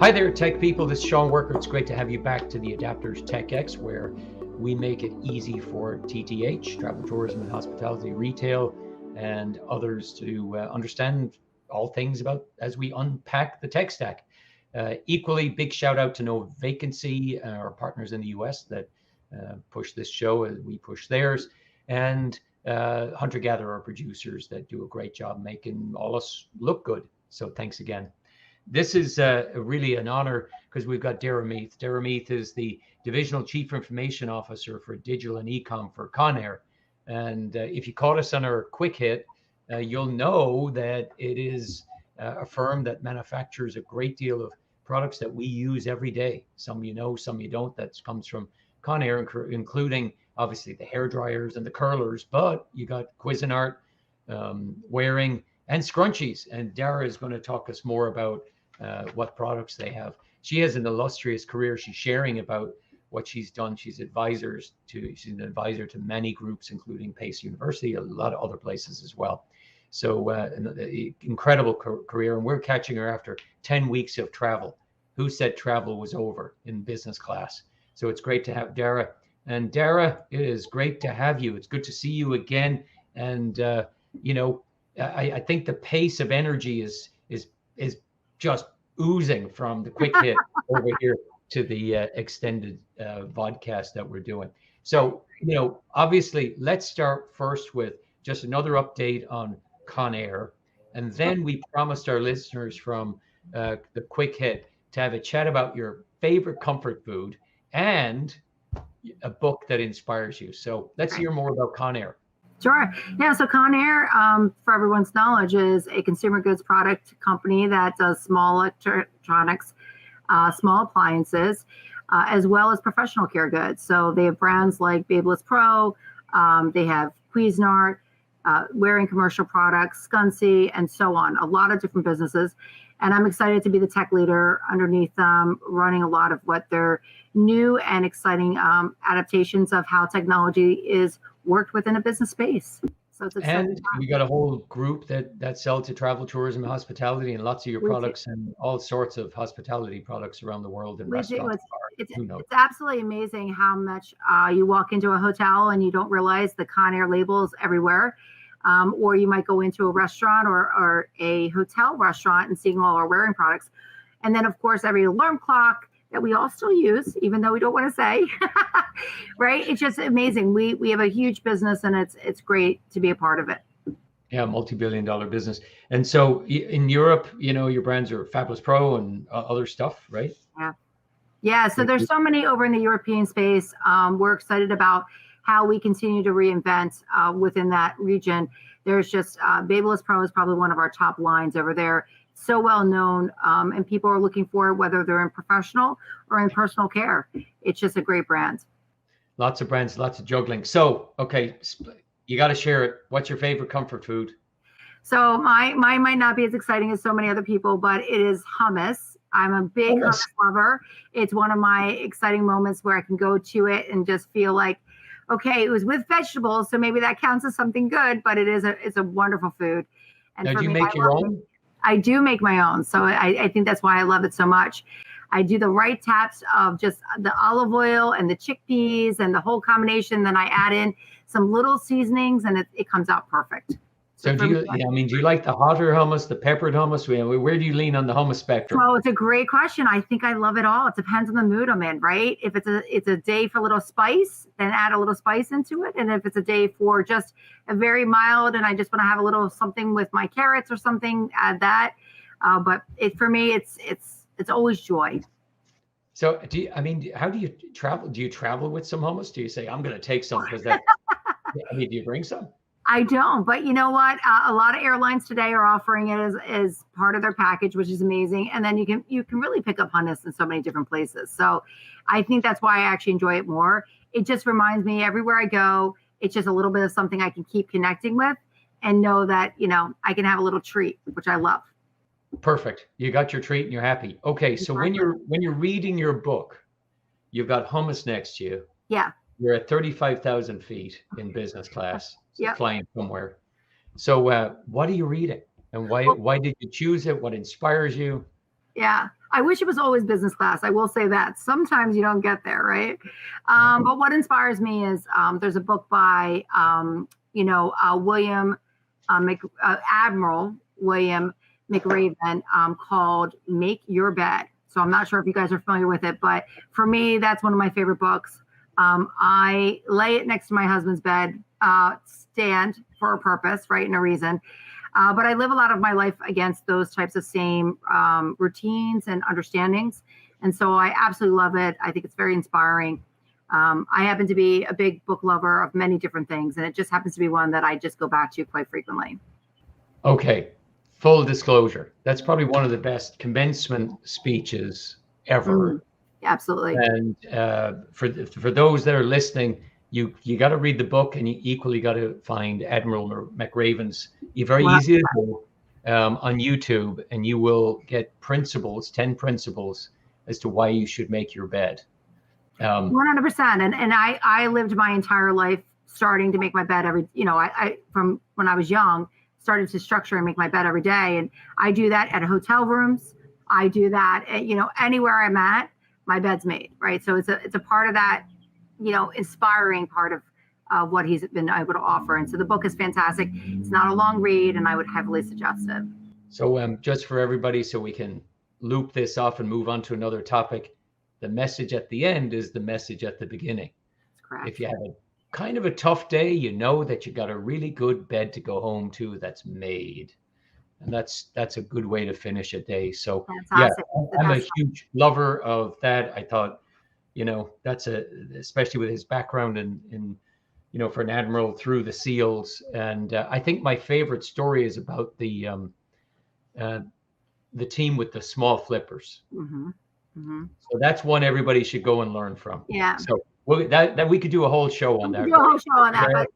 Hi there, tech people. This is Sean Worker. It's great to have you back to the Adapters TechX, where we make it easy for TTH, travel, tourism, and hospitality, retail, and others to understand all things about as we unpack the tech stack. Equally, big shout out to No Vacancy, our partners in the US that push this show as we push theirs, and Hunter Gatherer producers that do a great job making all us look good. So thanks again. This is really an honor because we've got Dara Meath. Dara Meath is the Divisional Chief Information Officer for Digital and Ecom for Conair. And if you caught us on our quick hit, you'll know that it is a firm that manufactures a great deal of products that we use every day. Some you know, some you don't. That comes from Conair, including obviously the hair dryers and the curlers, but you got Cuisinart, wearing, and scrunchies. And Dara is going to talk us more about what products they have. She has an illustrious career. She's sharing about what she's done. She's an advisor to many groups, including Pace University, a lot of other places as well. So an incredible career. And we're catching her after 10 weeks of travel. Who said travel was over in business class? So it's great to have Dara. And Dara, it is great to have you. It's good to see you again. And, I think the pace of energy is just oozing from the quick hit over here to the extended vodcast that we're doing. So, obviously, let's start first with just another update on Conair. And then we promised our listeners from the quick hit to have a chat about your favorite comfort food and a book that inspires you. So let's hear more about Conair. Sure. Yeah. So Conair, for everyone's knowledge, is a consumer goods product company that does small electronics, small appliances, as well as professional care goods. So they have brands like Babeless Pro, they have Cuisinart, wearing commercial products, Scunci, and so on. A lot of different businesses. And I'm excited to be the tech leader underneath them, running a lot of what their new and exciting adaptations of how technology is worked within a business space. So it's and we got a whole group that sell to travel, tourism, and hospitality, and lots of your products and all sorts of hospitality products around the world and restaurants. It's absolutely amazing how much you walk into a hotel and you don't realize the Conair labels everywhere. Or you might go into a restaurant or a hotel restaurant and seeing all our wearing products. And then, of course, every alarm clock that we all still use, even though we don't want to say, right? It's just amazing. We have a huge business and it's great to be a part of it. Yeah, multi-billion-dollar business. And so in Europe, your brands are Fabulous Pro and other stuff, right? Yeah. Yeah. So there's so many over in the European space. We're excited about how we continue to reinvent within that region. There's just Babeless Pro is probably one of our top lines over there. So well known, and people are looking for it, whether they're in professional or in personal care. It's just a great brand. Lots of brands, lots of juggling. So, okay, you got to share it. What's your favorite comfort food? So mine might not be as exciting as so many other people, but it is hummus. I'm a big hummus lover. It's one of my exciting moments where I can go to it and just feel like, okay, it was with vegetables, so maybe that counts as something good, but it's a wonderful food. And now, do you make your own? I do make my own. So I think that's why I love it so much. I do the right taps of just the olive oil and the chickpeas and the whole combination. Then I add in some little seasonings and it comes out perfect. So do you like the hotter hummus, the peppered hummus? Where do you lean on the hummus spectrum? Well, it's a great question. I think I love it all. It depends on the mood I'm in, right? If it's a day for a little spice, then add a little spice into it. And if it's a day for just a very mild and I just want to have a little something with my carrots or something, add that. But for me, it's always joy. So how do you travel? Do you travel with some hummus? Do you say, I'm going to take some because that, do you bring some? I don't, but you know what? A lot of airlines today are offering it as part of their package, which is amazing. And then you can really pick up hummus in so many different places. So I think that's why I actually enjoy it more. It just reminds me everywhere I go, it's just a little bit of something I can keep connecting with and know that, I can have a little treat, which I love. Perfect. You got your treat and you're happy. Okay. So when you're reading your book, you've got hummus next to you. Yeah. You're at 35,000 feet in business class, flying somewhere. So what are you reading? And why did you choose it? What inspires you? Yeah. I wish it was always business class. I will say that. Sometimes you don't get there, right? But what inspires me is there's a book by, William, Admiral William McRaven called Make Your Bed. So I'm not sure if you guys are familiar with it, but for me, that's one of my favorite books. I lay it next to my husband's bed, stand for a purpose, right, and a reason. But I live a lot of my life against those types of same routines and understandings. And so I absolutely love it. I think it's very inspiring. I happen to be a big book lover of many different things, and it just happens to be one that I just go back to quite frequently. Okay, full disclosure. That's probably one of the best commencement speeches ever. Absolutely. And for those that are listening, you got to read the book, and you equally got to find Admiral McRaven's. Very easy to do on YouTube, and you will get 10 principles as to why you should make your bed. 100%. And I lived my entire life starting to make my bed I from when I was young, started to structure and make my bed every day. And I do that at hotel rooms. I do that at, anywhere I'm at, my bed's made, right? So it's a part of that, inspiring part of what he's been able to offer. And so the book is fantastic. It's not a long read, and I would heavily suggest it. So just for everybody, so we can loop this off and move on to another topic, the message at the end is the message at the beginning. That's correct. If you have a kind of a tough day, you know that you got a really good bed to go home to that's made. And that's a good way to finish a day. So fantastic. Yeah, I'm a huge lover of that. I thought, that's especially with his background in for an admiral through the SEALs. And I think my favorite story is about the team with the small flippers. Mm-hmm. Mm-hmm. So that's one everybody should go and learn from. Yeah. So that we could do a whole show on that. Do a whole show on that,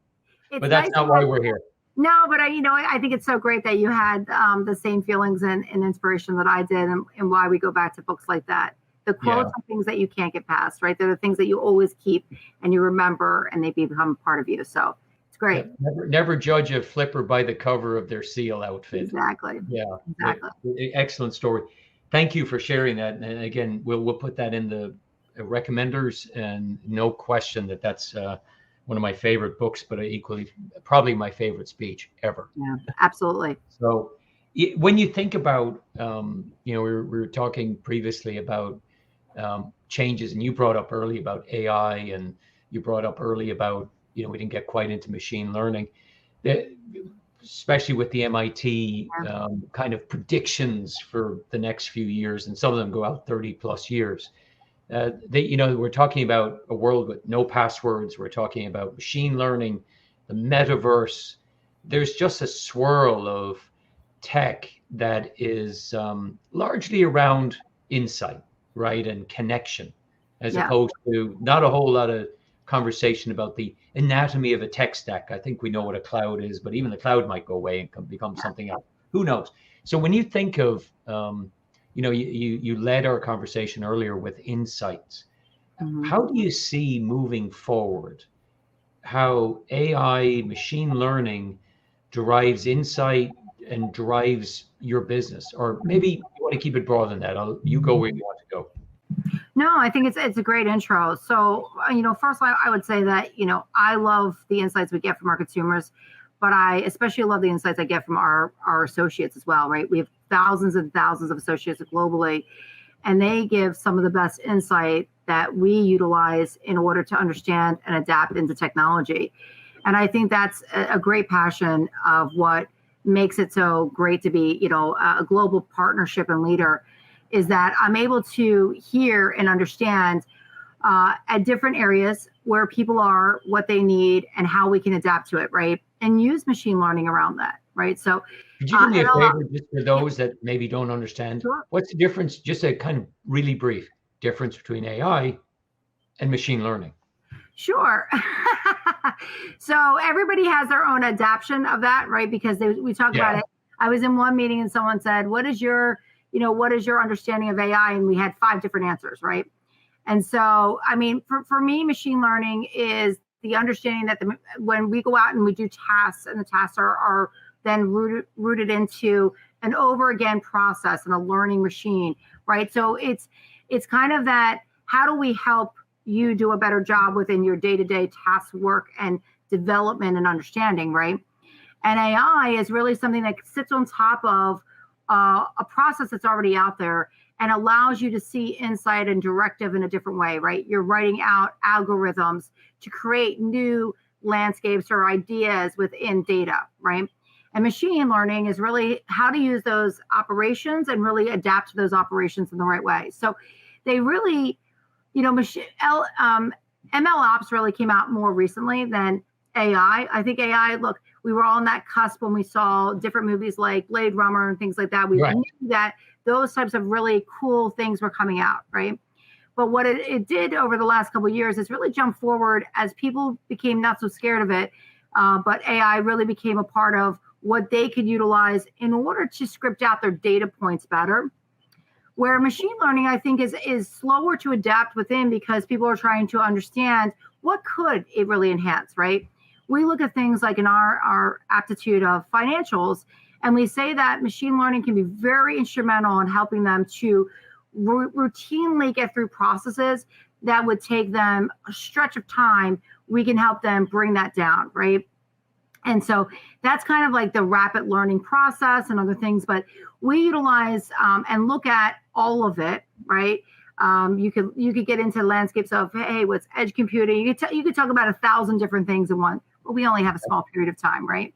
but that's not why we're here. No, but I think it's so great that you had the same feelings and inspiration that I did, and why we go back to books like that. The quotes are things that you can't get past, right? They're the things that you always keep and you remember, and they become part of you. So it's great. Never judge a flipper by the cover of their SEAL outfit. Exactly. Yeah. Exactly. Excellent story. Thank you for sharing that. And again, we'll put that in the recommenders, and no question that's one of my favorite books, but equally probably my favorite speech ever. Yeah, absolutely. So when you think about, we were talking previously about changes, and you brought up early about AI, and you brought up early about, we didn't get quite into machine learning, especially with the MIT kind of predictions for the next few years, and some of them go out 30 plus years. We're talking about a world with no passwords. We're talking about machine learning, the metaverse. There's just a swirl of tech that is largely around insight, right, and connection, as opposed to not a whole lot of conversation about the anatomy of a tech stack. I think we know what a cloud is, but even the cloud might go away and become something else. Who knows? So when you think of you led our conversation earlier with insights. Mm-hmm. How do you see moving forward how AI, machine learning derives insight and drives your business? Or maybe you want to keep it broader than that. You go where you want to go. No, I think it's a great intro. So, first I would say that, I love the insights we get from our consumers, but I especially love the insights I get from our associates as well, right? We have thousands and thousands of associates globally, and they give some of the best insight that we utilize in order to understand and adapt into technology. And I think that's a great passion of what makes it so great to be, a global partnership and leader, is that I'm able to hear and understand at different areas where people are, what they need, and how we can adapt to it, right? And use machine learning around that, right? So could you do me a favor, just for those that maybe don't understand? Sure. What's the difference, just a kind of really brief difference between AI and machine learning? Sure. So everybody has their own adaptation of that, right? Because we talk about it. I was in one meeting and someone said, what is your understanding of AI? And we had 5 different answers, right? And so, for me, machine learning is the understanding that when we go out and we do tasks, and the tasks are then rooted into an over again process and a learning machine, right? So it's kind of that, how do we help you do a better job within your day-to-day task work and development and understanding, right? And AI is really something that sits on top of a process that's already out there and allows you to see insight and directive in a different way, right? You're writing out algorithms to create new landscapes or ideas within data, right? And machine learning is really how to use those operations and really adapt to those operations in the right way. So they really, ML ops really came out more recently than AI. I think AI, look, we were all on that cusp when we saw different movies like Blade Runner and things like that. We knew that those types of really cool things were coming out, right? But what it did over the last couple of years is really jump forward as people became not so scared of it. But AI really became a part of what they could utilize in order to script out their data points better. Where machine learning, I think, is slower to adapt within because people are trying to understand what could it really enhance, right? We look at things like in our aptitude of financials, and we say that machine learning can be very instrumental in helping them to routinely get through processes that would take them a stretch of time. We can help them bring that down, right? And so that's kind of like the rapid learning process and other things, but we utilize and look at all of it, right? You could get into landscapes of, hey, what's edge computing? You could talk about 1,000 different things in one, but we only have a small period of time, right?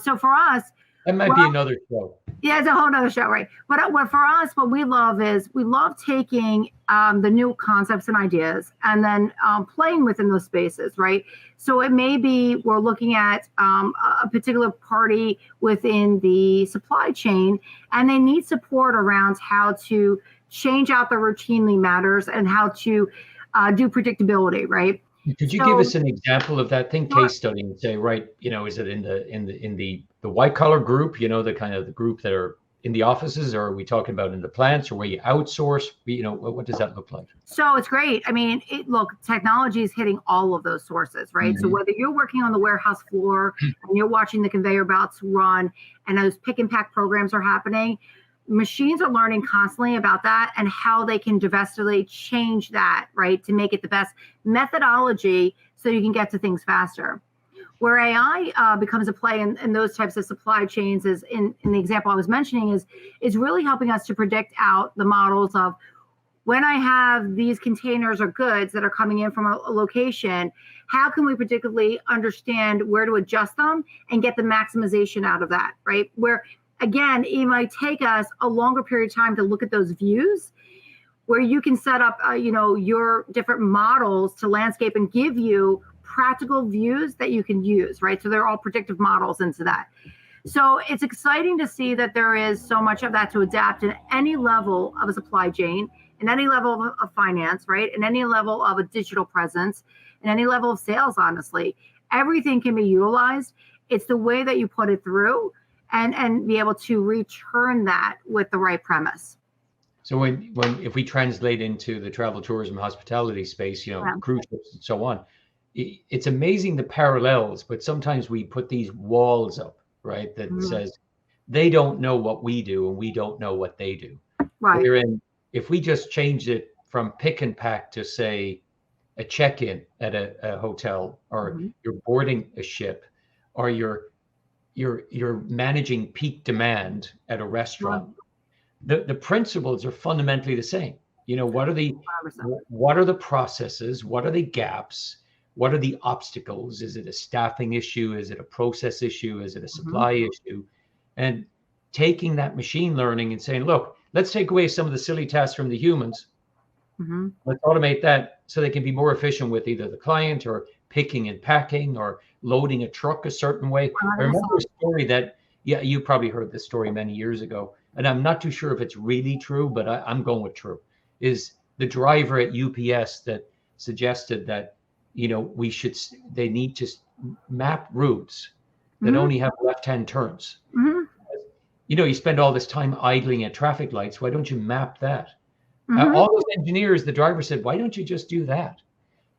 So for us, that might be another show. Yeah, it's a whole nother show, right? But what for us, what we love is we love taking the new concepts and ideas and then playing within those spaces, right? So it may be we're looking at a particular party within the supply chain, and they need support around how to change out the routinely matters and how to do predictability, right? Could you give us an example of that thing, case study, and say, right, is it in the white collar group, the kind of the group that are in the offices, or are we talking about in the plants, or where you outsource? What does that look like? So it's great. I mean, look, technology is hitting all of those sources, right? Mm-hmm. So whether you're working on the warehouse floor and you're watching the conveyor belts run and those pick and pack programs are happening, machines are learning constantly about that and how they can divestly change that, right, to make it the best methodology so you can get to things faster. Where AI becomes a play in those types of supply chains is in the example I was mentioning is really helping us to predict out the models of when I have these containers or goods that are coming in from a location, how can we particularly understand where to adjust them and get the maximization out of that, right? Where again, it might take us a longer period of time to look at those views where you can set up, your different models to landscape and give you practical views that you can use, right? So they're all predictive models into that. So it's exciting to see that there is so much of that to adapt in any level of a supply chain, in any level of finance, right? In any level of a digital presence, in any level of sales, honestly. Everything can be utilized. It's the way that you put it through and be able to return that with the right premise. So if we translate into the travel, tourism, hospitality space, cruise ships and so on, it's amazing the parallels, but sometimes we put these walls up, right? That says they don't know what we do and we don't know what they do. Right. If we just changed it from pick and pack to say a check-in at a hotel, or you're boarding a ship, or you're managing peak demand at a restaurant, the principles are fundamentally the same. What are the processes? What are the gaps? What are the obstacles? Is it a staffing issue? Is it a process issue? Is it a supply issue? And taking that machine learning and saying, look, let's take away some of the silly tasks from the humans. Let's automate that so they can be more efficient with either the client or picking and packing or loading a truck a certain way. I remember a story that, you probably heard this story many years ago, and I'm not too sure if it's really true, but I'm going with true, is the driver at UPS that suggested that, they need to map routes that only have left-hand turns. You spend all this time idling at traffic lights. Why don't you map that? All those engineers, the driver said, why don't you just do that?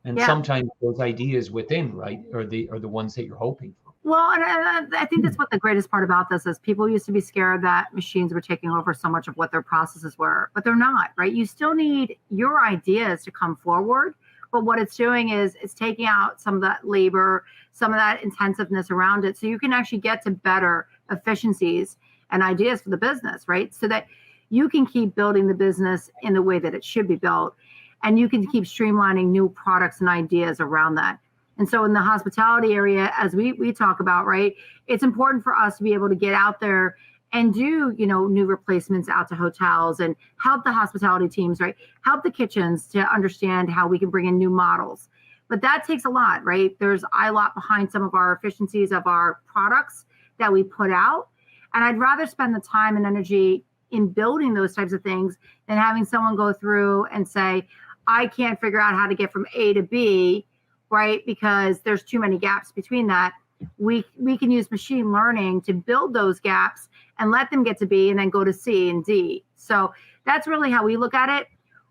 And Yeah. sometimes those ideas within, right, are the ones that you're hoping for. Well, and I think that's what the greatest part about this is. People used to be scared that machines were taking over so much of what their processes were, but they're not, right? You still need your ideas to come forward. But what it's doing is it's taking out some of that labor, some of that intensiveness around it. So you can actually get to better efficiencies and ideas for the business, right? So that you can keep building the business in the way that it should be built. And you can keep streamlining new products and ideas around that. And so in the hospitality area, as we talk about, right, it's important for us to be able to get out there and do, new replacements out to hotels and help the hospitality teams, right? Help the kitchens to understand how we can bring in new models. But that takes a lot, right? There's a lot behind some of our efficiencies of our products that we put out. And I'd rather spend the time and energy in building those types of things than having someone go through and say, I can't figure out how to get from A to B, right? Because there's too many gaps between that. We can use machine learning to build those gaps and let them get to B and then go to C and D. So that's really how we look at it.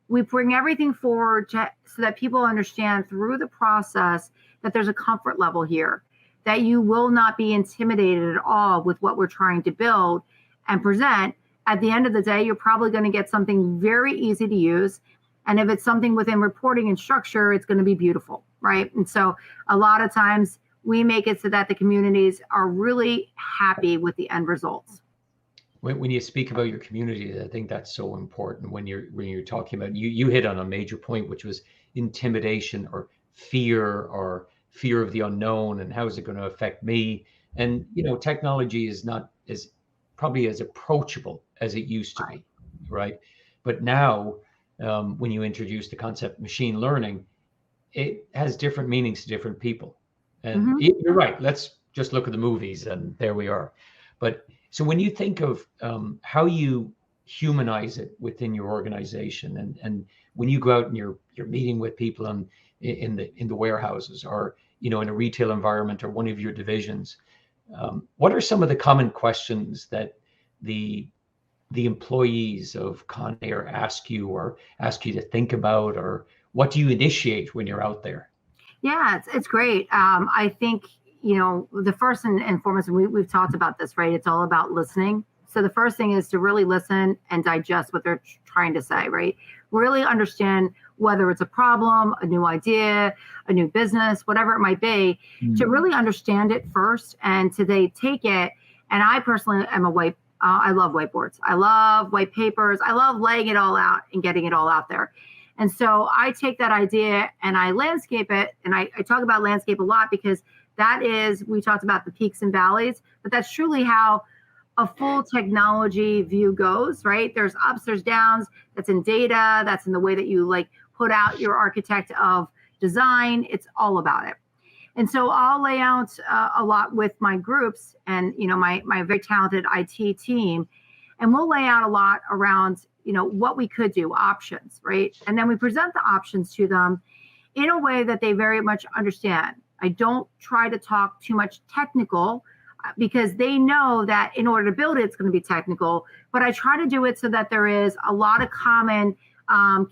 We bring everything forward so that people understand through the process that there's a comfort level here, that you will not be intimidated at all with what we're trying to build and present. At the end of the day, you're probably going to get something very easy to use. And if it's something within reporting and structure, it's going to be beautiful, right? And so a lot of times we make it so that the communities are really happy with the end results. When you speak about your community, I think that's so important. When you're talking about, you hit on a major point, which was intimidation or fear of the unknown, and how is it going to affect me? And technology is not as probably as approachable as it used to be, right? But now, when you introduce the concept machine learning, it has different meanings to different people. And you're right. Let's just look at the movies, and there we are. But so when you think of how you humanize it within your organization, and when you go out and you're meeting with people in the warehouses, or in a retail environment, or one of your divisions, what are some of the common questions that the employees of Conair ask you to think about, or what do you initiate when you're out there? Yeah, it's great. I think, the first and foremost, and we've talked about this, right? It's all about listening. So the first thing is to really listen and digest what they're trying to say, right? Really understand whether it's a problem, a new idea, a new business, whatever it might be, to really understand it first and to they take it. And I personally am I love whiteboards. I love white papers. I love laying it all out and getting it all out there. And so I take that idea and I landscape it. And I talk about landscape a lot because we talked about the peaks and valleys, but that's truly how a full technology view goes, right? There's ups, there's downs. That's in data. That's in the way that you put out your architect of design. It's all about it. And so I'll lay out a lot with my groups and, my very talented IT team, and we'll lay out a lot around, what we could do, options, right? And then we present the options to them in a way that they very much understand. I don't try to talk too much technical because they know that in order to build it, it's going to be technical, but I try to do it so that there is a lot of common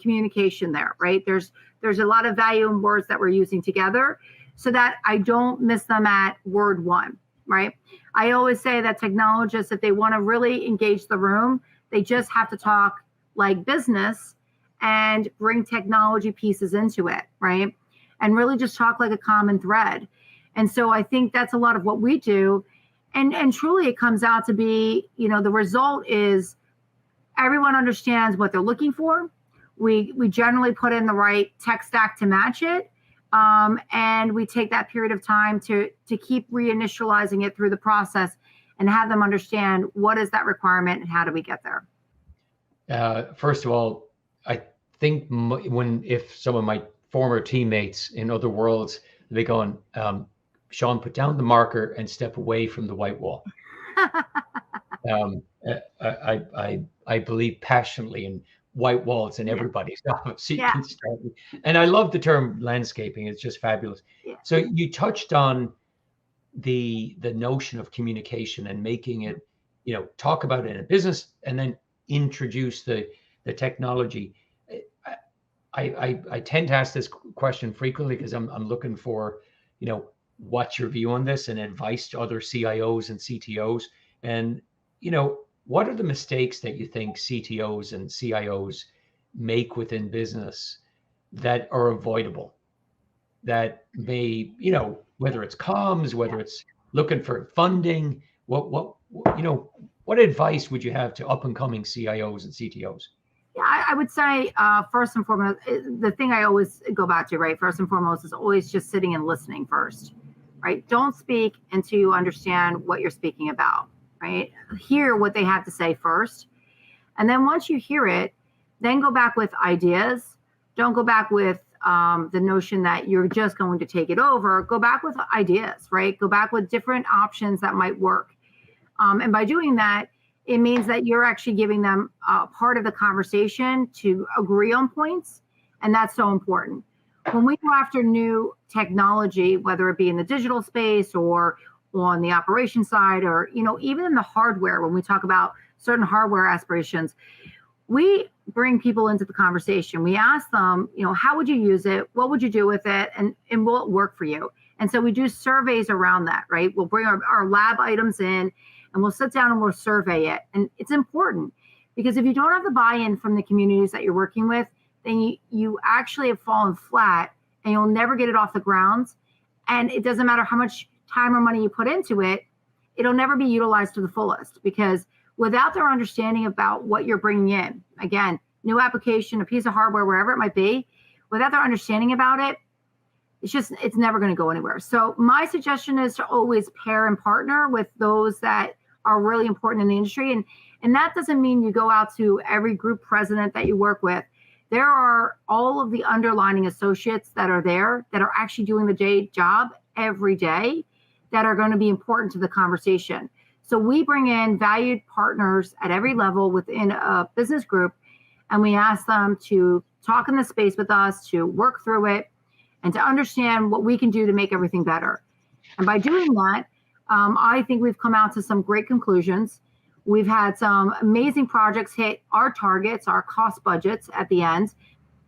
communication there, right? There's a lot of value in words that we're using together so that I don't miss them at word one, right? I always say that technologists, if they want to really engage the room, they just have to talk like business and bring technology pieces into it, right? And really just talk like a common thread. And so I think that's a lot of what we do. And truly it comes out to be, the result is everyone understands what they're looking for. We generally put in the right tech stack to match it. And we take that period of time to keep reinitializing it through the process and have them understand what is that requirement and how do we get there. First of all, I think if some of my former teammates in other worlds, they going, Sean, put down the marker and step away from the white wall. I believe passionately in white walls in everybody's office. And I love the term landscaping. It's just fabulous. Yeah. So you touched on the notion of communication and making it, talk about it in a business and then introduce the technology. I tend to ask this question frequently because I'm looking for, what's your view on this and advice to other CIOs and CTOs. And, what are the mistakes that you think CTOs and CIOs make within business that are avoidable? That may, whether it's comms, whether it's looking for funding, what advice would you have to up and coming CIOs and CTOs? Yeah, I would say first and foremost, the thing I always go back to, right? First and foremost is always just sitting and listening first, right? Don't speak until you understand what you're speaking about, right? Hear what they have to say first. And then once you hear it, then go back with ideas. Don't go back with the notion that you're just going to take it over. Go back with ideas, right? Go back with different options that might work. And by doing that, it means that you're actually giving them part of the conversation to agree on points. And that's so important. When we go after new technology, whether it be in the digital space or on the operation side, or, even in the hardware, when we talk about certain hardware aspirations, we bring people into the conversation. We ask them, how would you use it? What would you do with it? And will it work for you? And so we do surveys around that, right? We'll bring our lab items in and we'll sit down and we'll survey it. And it's important because if you don't have the buy-in from the communities that you're working with, then you actually have fallen flat and you'll never get it off the ground. And it doesn't matter how much time or money you put into it, it'll never be utilized to the fullest because without their understanding about what you're bringing in, again, new application, a piece of hardware, wherever it might be, without their understanding about it, it's never going to go anywhere. So my suggestion is to always pair and partner with those that are really important in the industry. And that doesn't mean you go out to every group president that you work with. There are all of the underlining associates that are there that are actually doing the day job every day that are going to be important to the conversation. So we bring in valued partners at every level within a business group, and we ask them to talk in the space with us, to work through it, and to understand what we can do to make everything better. And by doing that, I think we've come out to some great conclusions. We've had some amazing projects hit our targets, our cost budgets at the end.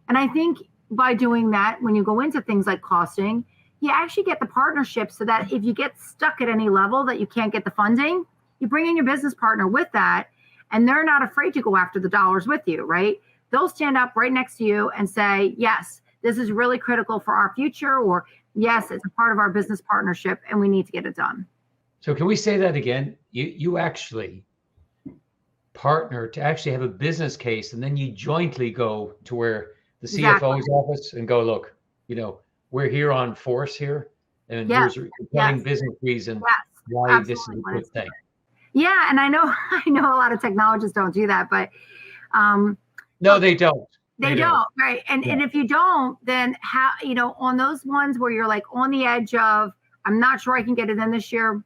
And I think by doing that, when you go into things like costing, you actually get the partnership so that if you get stuck at any level that you can't get the funding, you bring in your business partner with that, and they're not afraid to go after the dollars with you, right? They'll stand up right next to you and say, yes, this is really critical for our future, or yes, it's a part of our business partnership and we need to get it done. So can we say that again? You actually partner to actually have a business case, and then you jointly go to where the CFO's office and go, look, we're here on force here, and here's a compelling business reason why this is a good thing. Yeah, and I know a lot of technologists don't do that, but no, they don't. They don't, right? And if you don't, then how, on those ones where you're like on the edge of, I'm not sure I can get it in this year,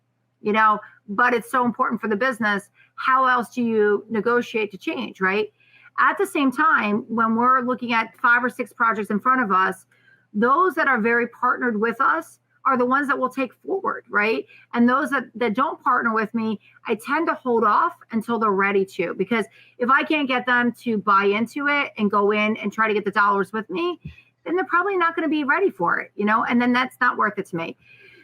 but it's so important for the business. How else do you negotiate to change, right? At the same time, when we're looking at 5 or 6 projects in front of us, those that are very partnered with us are the ones that we'll take forward, right? And those that don't partner with me, I tend to hold off until they're ready to, because if I can't get them to buy into it and go in and try to get the dollars with me, then they're probably not going to be ready for it, and then that's not worth it to me.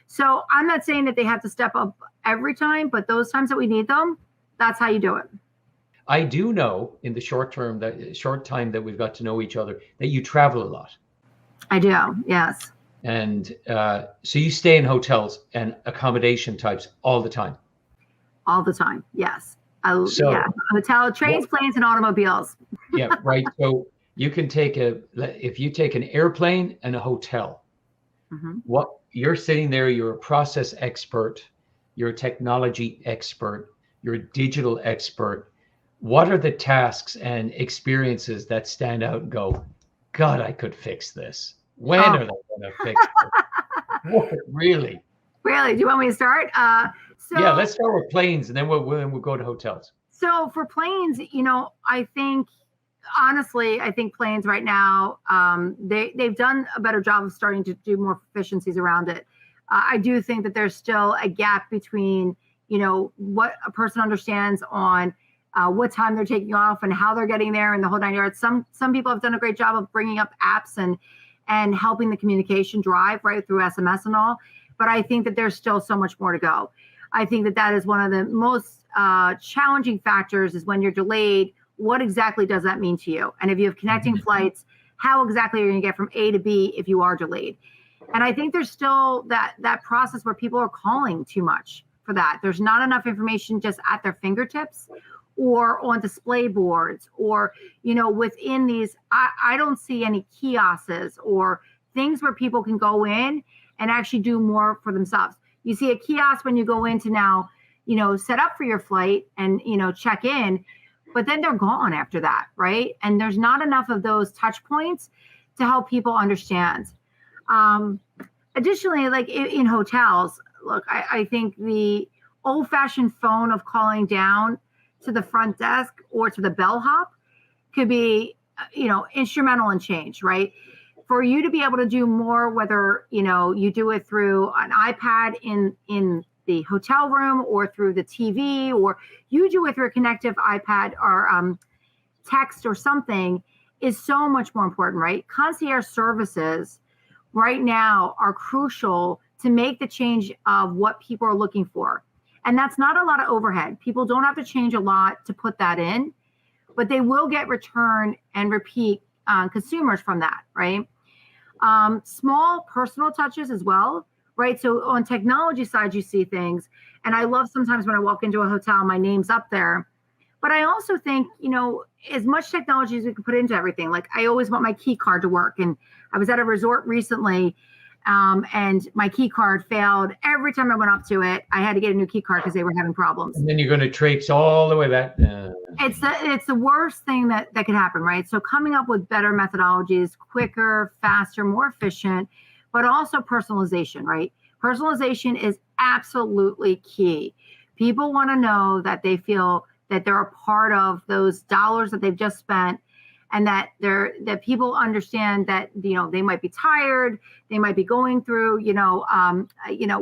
So I'm not saying that they have to step up every time, but those times that we need them, that's how you do it. I do know in the short time that we've got to know each other that you travel a lot. I do, yes. And so you stay in hotels and accommodation types all the time? All the time, yes. Hotel, trains, planes, and automobiles. Yeah, right. So you can if you take an airplane and a hotel, what you're sitting there, you're a process expert, you're a technology expert, you're a digital expert. What are the tasks and experiences that stand out and go, God, I could fix this? When are they going to fix it? What, really? Really? Do you want me to start? Yeah, let's start with planes, and then we'll go to hotels. So for planes, I think planes right now, they've done a better job of starting to do more efficiencies around it. I do think that there's still a gap between, what a person understands on what time they're taking off and how they're getting there and the whole 9 yards. Some people have done a great job of bringing up apps and helping the communication drive right through SMS and all. But I think that there's still so much more to go. I think that that is one of the most challenging factors is when you're delayed. What exactly does that mean to you? And if you have connecting flights, how exactly are you going to get from A to B if you are delayed? And I think there's still that process where people are calling too much for that. There's not enough information just at their fingertips or on display boards or, within these. I don't see any kiosks or things where people can go in and actually do more for themselves. You see a kiosk when you go in to now, set up for your flight and, check in, but then they're gone after that, right? And there's not enough of those touch points to help people understand. Additionally, like in hotels, look, I think the old-fashioned phone of calling down to the front desk or to the bellhop could be, instrumental in change, right? For you to be able to do more, whether, you do it through an iPad in the hotel room or through the TV, or you do it through a connective iPad or text or something, is so much more important, right? Concierge services right now are crucial to make the change of what people are looking for. And that's not a lot of overhead. People don't have to change a lot to put that in, but they will get return and repeat consumers from that, right? Small personal touches as well, right? So on technology side, you see things. And I love sometimes when I walk into a hotel, my name's up there. But I also think, as much technology as we can put into everything, like I always want my key card to work. And I was at a resort recently and my key card failed. Every time I went up to it, I had to get a new key card because they were having problems. And then you're going to traipse all the way back. It's the worst thing that could happen, right? So coming up with better methodologies, quicker, faster, more efficient, but also personalization, right? Personalization is absolutely key. People want to know that they feel that they're a part of those dollars that they've just spent, and that people understand that they might be tired, they might be going through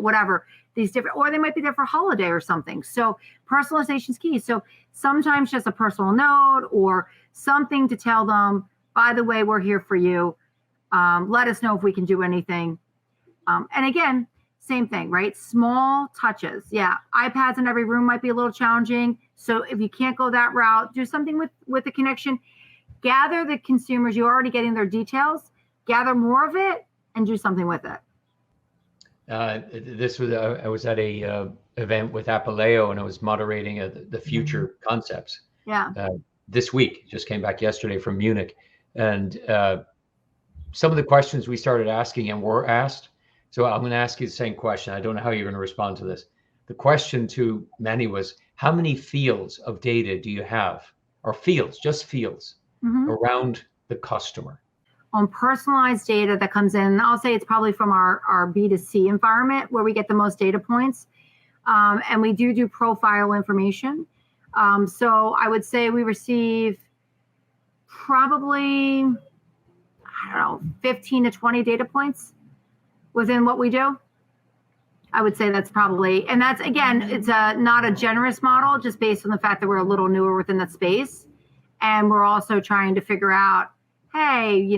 whatever these different, or they might be there for a holiday or something. So personalization is key. So sometimes just a personal note or something to tell them, by the way, we're here for you. Let us know if we can do anything. And again, same thing, right? Small touches. Yeah, iPads in every room might be a little challenging. So if you can't go that route, do something with the connection. Gather the consumers. You're already getting their details. Gather more of it and do something with it. I was at a event with Apaleo, and I was moderating the future concepts. Yeah. This week, just came back yesterday from Munich, and some of the questions we started asking and were asked. So I'm going to ask you the same question. I don't know how you're going to respond to this. The question to many was, how many fields of data do you have, or fields, just fields, around the customer? On personalized data that comes in, I'll say it's probably from our B2C environment where we get the most data points. And we do profile information. So I would say we receive probably, 15 to 20 data points within what we do. I would say that's probably, and that's, again, it's not a generous model, just based on the fact that we're a little newer within that space. And we're also trying to figure out, hey,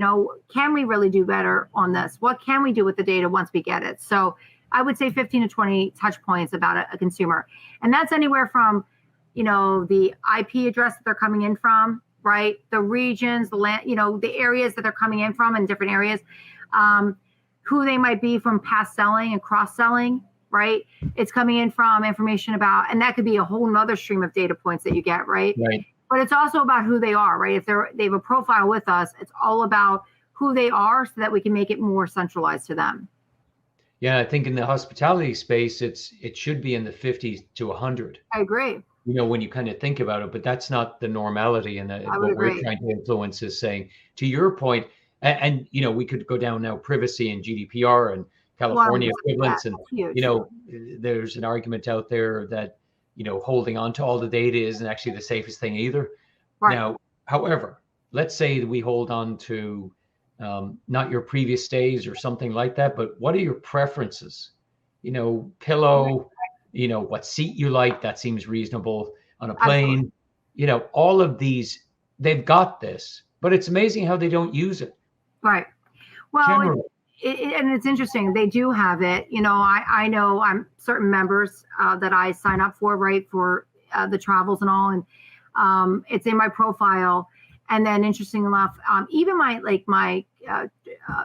can we really do better on this? What can we do with the data once we get it? So I would say 15 to 20 touch points about a consumer. And that's anywhere from, the IP address that they're coming in from, right? The regions, the land, the areas that they're coming in from in different areas, who they might be from past selling and cross-selling, right? It's coming in from information about, and that could be a whole nother stream of data points that you get, right? Right. But it's also about who they are, right? If they have a profile with us, it's all about who they are so that we can make it more centralized to them. Yeah, I think in the hospitality space, it should be in the 50 to 100. I agree. When you kind of think about it, but that's not the normality. And what we're trying to influence is saying, to your point, and we could go down now privacy and GDPR and California equivalents, and there's an argument out there that holding on to all the data isn't actually the safest thing either. Right. Now, however, let's say that we hold on to not your previous stays or something like that, but what are your preferences? Pillow, what seat you like, that seems reasonable on a plane. all of these, they've got this, but it's amazing how they don't use it. Right. Well, Generally. and it's interesting. They do have it. I know I'm certain members that I sign up for, right, for the travels and all, and it's in my profile. And then, interesting enough, even my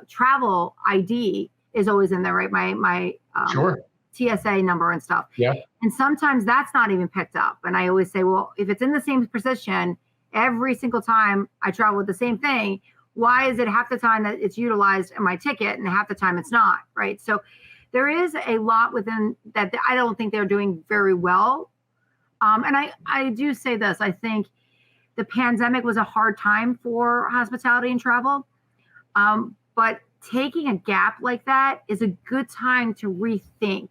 travel ID is always in there, right? My Sure. TSA number and stuff. Yeah. And sometimes that's not even picked up. And I always say, well, if it's in the same position every single time I travel with the same thing, why is it half the time that it's utilized in my ticket and half the time it's not, right? So there is a lot within that I don't think they're doing very well. And I do say this, I think the pandemic was a hard time for hospitality and travel. But taking a gap like that is a good time to rethink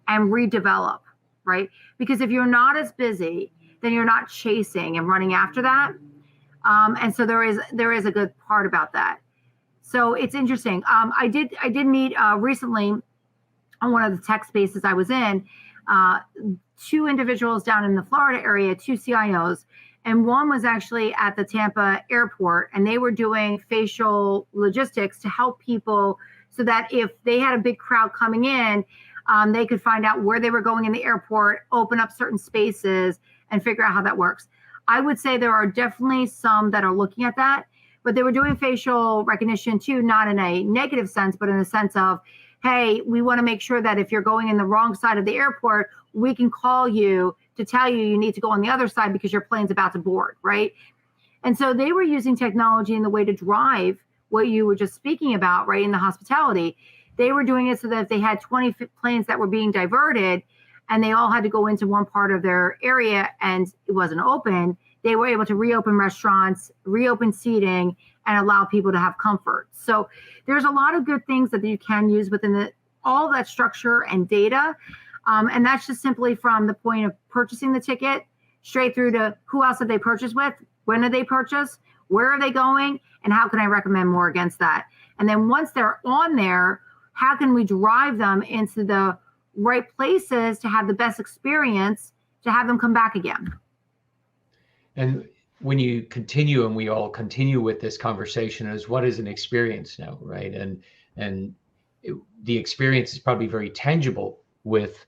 and redevelop, right? Because if you're not as busy, then you're not chasing and running after that. And so there is a good part about that. So it's interesting. I did meet recently on one of the tech spaces I was in, two individuals down in the Florida area, two CIOs, and one was actually at the Tampa airport, and they were doing facial logistics to help people so that if they had a big crowd coming in, they could find out where they were going in the airport, open up certain spaces, and figure out how that works. I would say there are definitely some that are looking at that, but they were doing facial recognition too, not in a negative sense, but in a sense of, hey, we want to make sure that if you're going in the wrong side of the airport, we can call you to tell you need to go on the other side because your plane's about to board, right? And so they were using technology in the way to drive what you were just speaking about, right, in the hospitality. They were doing it so that if they had 20 planes that were being diverted and they all had to go into one part of their area and it wasn't open, they were able to reopen restaurants, reopen seating, and allow people to have comfort. So there's a lot of good things that you can use within all that structure and data. And that's just simply from the point of purchasing the ticket straight through to who else did they purchase with, when did they purchase, where are they going, and how can I recommend more against that? And then once they're on there, how can we drive them into the right places to have the best experience to have them come back again? And when you continue, and we all continue with this conversation, is what is an experience now, right? And the experience is probably very tangible with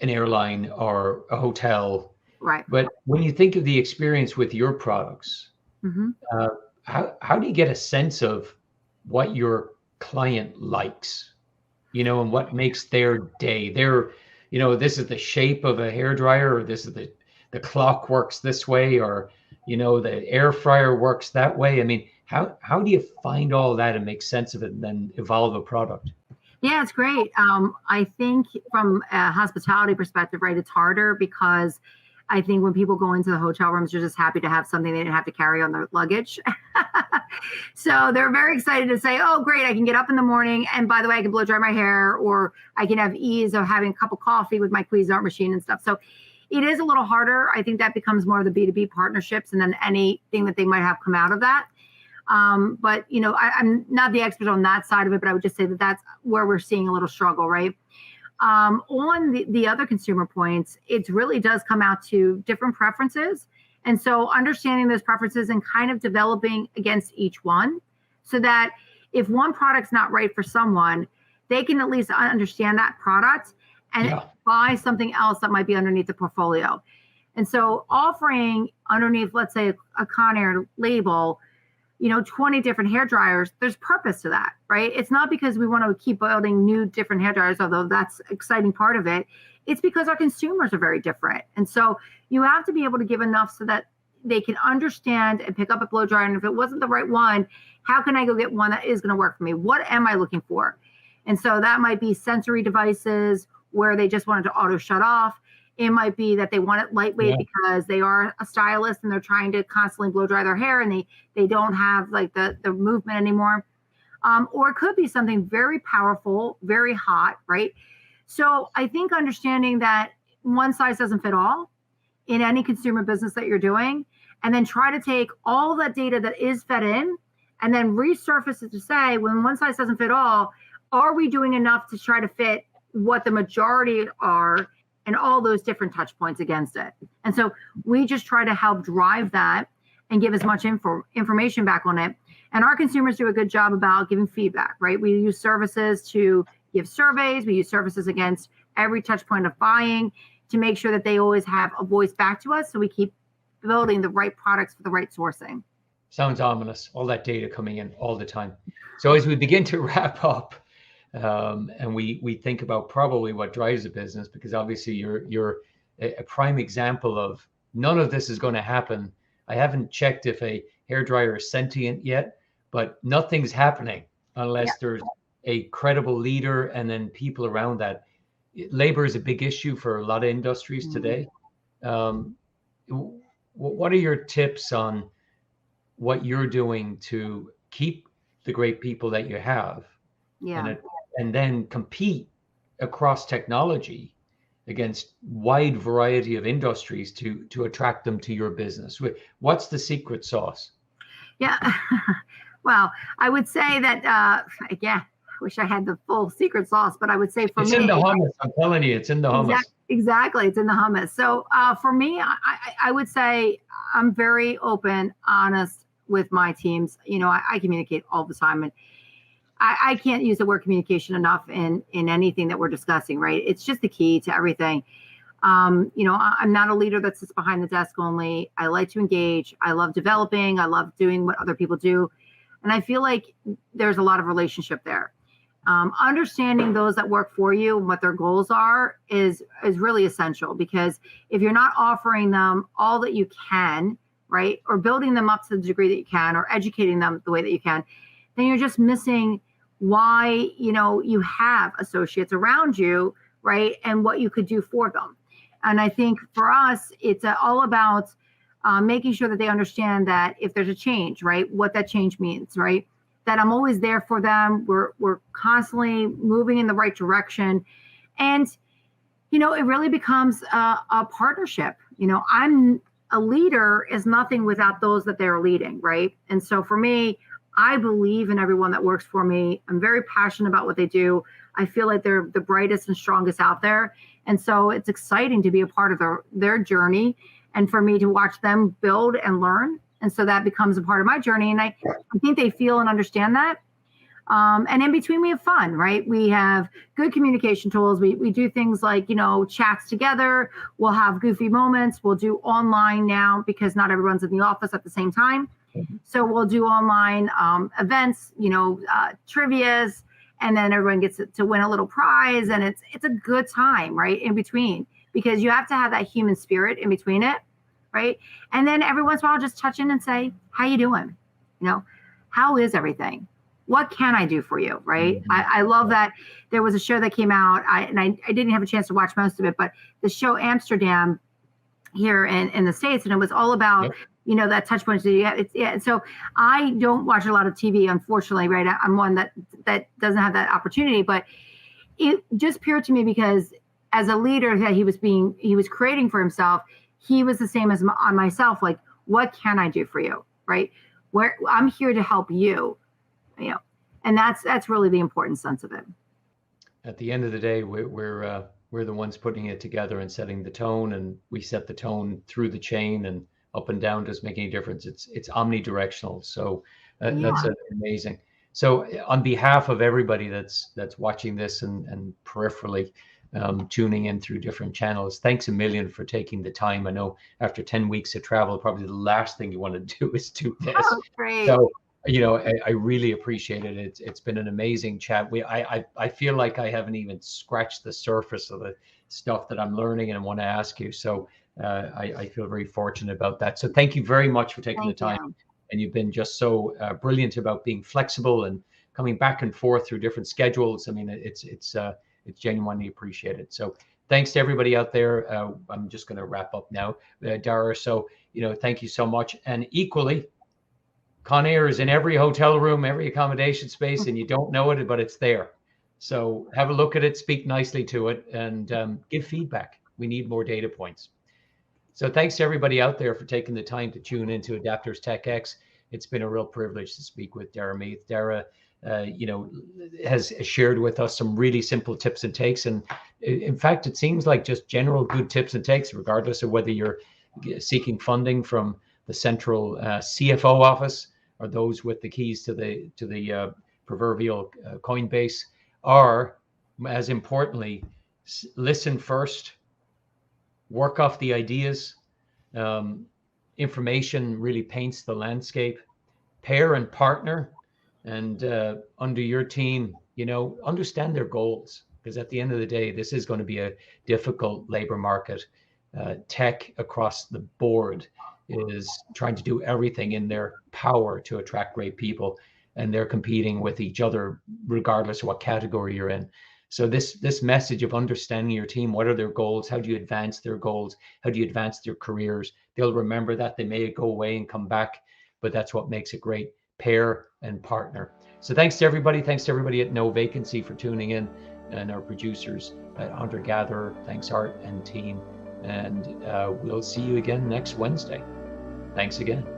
an airline or a hotel. Right. But when you think of the experience with your products, Mm-hmm. How do you get a sense of what your client likes, and what makes their day? This is the shape of a hairdryer, or this is the clock works this way, or, the air fryer works that way. I mean, how do you find all that and make sense of it and then evolve a product? Yeah, it's great. I think from a hospitality perspective, right, it's harder because I think when people go into the hotel rooms, they're just happy to have something they didn't have to carry on their luggage. So they're very excited to say, oh, great, I can get up in the morning. And by the way, I can blow dry my hair, or I can have ease of having a cup of coffee with my Cuisinart machine and stuff. So it is a little harder. I think that becomes more of the B2B partnerships and then anything that they might have come out of that. But, I'm not the expert on that side of it, but I would just say that that's where we're seeing a little struggle, right? On the other consumer points, it really does come out to different preferences. And so understanding those preferences and kind of developing against each one so that if one product's not right for someone, they can at least understand that product and buy something else that might be underneath the portfolio. And so offering underneath, let's say, a Conair label, 20 different hair dryers, there's purpose to that, right? It's not because we want to keep building new different hair dryers, although that's an exciting part of it. It's because our consumers are very different. And so you have to be able to give enough so that they can understand and pick up a blow dryer. And if it wasn't the right one, how can I go get one that is going to work for me? What am I looking for? And so that might be sensory devices where they just wanted to auto shut off. It might be that they want it lightweight because they are a stylist and they're trying to constantly blow dry their hair and they don't have like the movement anymore. Or it could be something very powerful, very hot, right? So I think understanding that one size doesn't fit all in any consumer business that you're doing, and then try to take all that data that is fed in and then resurface it to say, when one size doesn't fit all, are we doing enough to try to fit what the majority are and all those different touch points against it. And so we just try to help drive that and give as much information back on it. And our consumers do a good job about giving feedback, right? We use services to give surveys. We use services against every touch point of buying to make sure that they always have a voice back to us. So we keep building the right products for the right sourcing. Sounds ominous, all that data coming in all the time. So as we begin to wrap up, and we think about probably what drives the business, because obviously you're a prime example of none of this is going to happen. I haven't checked if a hairdryer is sentient yet, but nothing's happening unless there's a credible leader and then people around that. Labor is a big issue for a lot of industries today. What are your tips on what you're doing to keep the great people that you have, and then compete across technology against wide variety of industries to attract them to your business? What's the secret sauce? Yeah, well, I would say that again, I wish I had the full secret sauce, but I would say it's in the hummus. I'm telling you, it's in the hummus. Exactly, it's in the hummus. So for me, I would say I'm very open, honest with my teams. You know, I communicate all the time, and I can't use the word communication enough in anything that we're discussing, right? It's just the key to everything. You know, I'm not a leader that sits behind the desk only. I like to engage. I love developing. I love doing what other people do. And I feel like there's a lot of relationship there. Understanding those that work for you and what their goals are is really essential, because if you're not offering them all that you can, right, or building them up to the degree that you can, or educating them the way that you can, then you're just missing why, you know, you have associates around you, right, and what you could do for them. And I think for us, it's all about making sure that they understand that if there's a change, right, what that change means, right, that I'm always there for them. We're constantly moving in the right direction. And, you know, it really becomes a partnership. You know, a leader is nothing without those that they're leading, right? And so for me, I believe in everyone that works for me. I'm very passionate about what they do. I feel like they're the brightest and strongest out there. And so it's exciting to be a part of their journey, and for me to watch them build and learn. And so that becomes a part of my journey. And I think they feel and understand that. And in between, we have fun, right? We have good communication tools. We do things like, you know, chats together. We'll have goofy moments. We'll do online now because not everyone's in the office at the same time. So we'll do online events, you know, trivias, and then everyone gets to win a little prize. And it's a good time, right, in between, because you have to have that human spirit in between it, right? And then every once in a while, just touch in and say, how you doing? You know, how is everything? What can I do for you, right? I love that there was a show that came out, I didn't have a chance to watch most of it, but the show Amsterdam here in the States, and it was all about, you know, that touch point. So I don't watch a lot of TV, unfortunately, right? I'm one that doesn't have that opportunity, but it just appeared to me, because as a leader that he was creating for himself, he was the same as on myself. Like, what can I do for you, right? Where I'm here to help you, you know, and that's really the important sense of it. At the end of the day, we're the ones putting it together and setting the tone, and we set the tone through the chain, and up and down doesn't make any difference. It's omnidirectional. So that's amazing. So on behalf of everybody that's watching this and peripherally tuning in through different channels, thanks a million for taking the time. I know after 10 weeks of travel, probably the last thing you want to do is do this. Oh, great. So, you know, I really appreciate it. It's been an amazing chat. I feel like I haven't even scratched the surface of the stuff that I'm learning and I want to ask you. So I feel very fortunate about that. So thank you very much for taking the time. And you've been just so brilliant about being flexible and coming back and forth through different schedules. I mean, it's genuinely appreciated. So thanks to everybody out there. I'm just going to wrap up now, Dara. So, you know, thank you so much. And equally, Conair is in every hotel room, every accommodation space, and you don't know it, but it's there. So have a look at it, speak nicely to it, and give feedback. We need more data points. So thanks to everybody out there for taking the time to tune into Adapters TechX. It's been a real privilege to speak with Dara Meath. Dara has shared with us some really simple tips and takes. And in fact, it seems like just general good tips and takes, regardless of whether you're seeking funding from the central CFO office or those with the keys to the proverbial Coinbase, or as importantly, listen first, work off the ideas. Information really paints the landscape. Pair and partner, and under your team, understand their goals, because at the end of the day, this is going to be a difficult labor market. Tech across the board is trying to do everything in their power to attract great people, and they're competing with each other regardless of what category you're in. So this message of understanding your team, what are their goals, how do you advance their goals, how do you advance their careers? They'll remember that. They may go away and come back, but that's what makes it great. Pair and partner. So thanks to everybody. Thanks to everybody at No Vacancy for tuning in, and our producers at Hunter Gatherer. Thanks, Art and team. And we'll see you again next Wednesday. Thanks again.